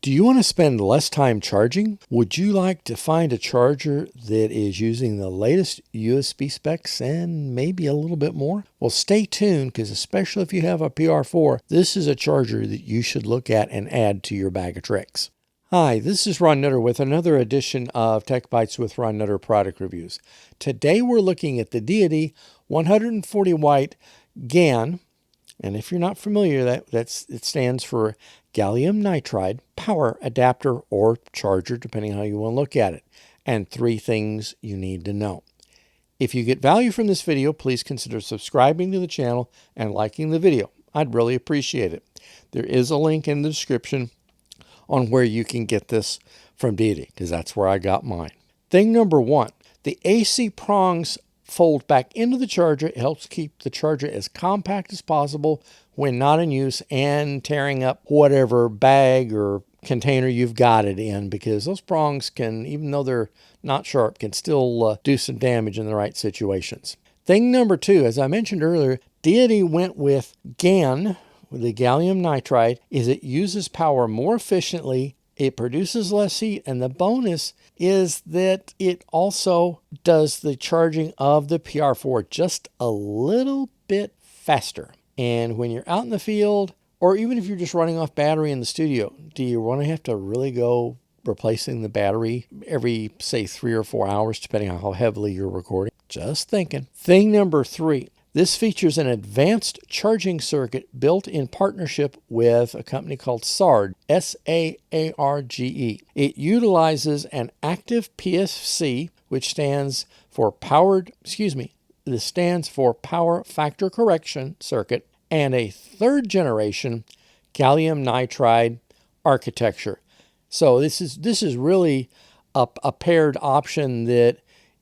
Do you want to spend less time charging? Would you like to find a charger that is using the latest USB specs and maybe a little bit more? Well, stay tuned, because especially if you have a PR-4, this is a charger that you should look at and add to your bag of tricks. Hi, this is Ron Nutter with another edition of TechBytes with Ron Nutter product reviews. Today we're looking at the Deity 140 watt GaN. And if you're not familiar, it stands for Gallium Nitride Power Adapter or Charger, depending how you want to look at it. And 3 things you need to know. If you get value from this video, please consider subscribing to the channel and liking the video. I'd really appreciate it. There is a link in the description on where you can get this from Deity, because that's where I got mine. Thing number 1, the AC prongs fold back into the charger. It helps keep the charger as compact as possible when not in use and tearing up whatever bag or container you've got it in, because those prongs can, even though they're not sharp, can still do some damage in the right situations. Thing number 2, as I mentioned earlier, Deity went with GaN, with the gallium nitride, is it uses power more efficiently, it produces less heat, and the bonus is that it also does the charging of the PR-4 just a little bit faster. And when you're out in the field, or even if you're just running off battery in the studio, do you want to have to really go replacing the battery every, say, 3 or 4 hours, depending on how heavily you're recording? Just thinking. Thing number 3. This features an advanced charging circuit built in partnership with a company called SHARGE, S-A-R-G-E. It utilizes an Active PFC, which stands for Power Factor Correction Circuit, and a 3rd generation gallium nitride architecture. So this is really a paired option that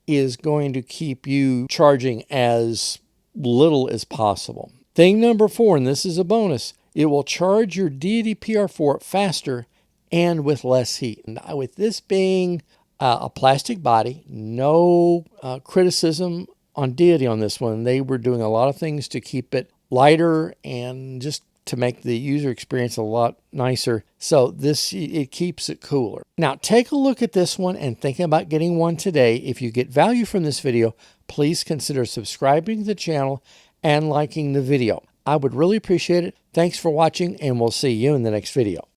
is going to keep you charging as little as possible. Thing number 4, and this is a bonus, it will charge your Deity PR-4 faster and with less heat. And with this being a plastic body, no criticism on Deity on this one. They were doing a lot of things to keep it lighter and just to make the user experience a lot nicer. So it keeps it cooler. Now take a look at this one and think about getting one today. If you get value from this video, please consider subscribing to the channel and liking the video. I would really appreciate it. Thanks for watching, and we'll see you in the next video.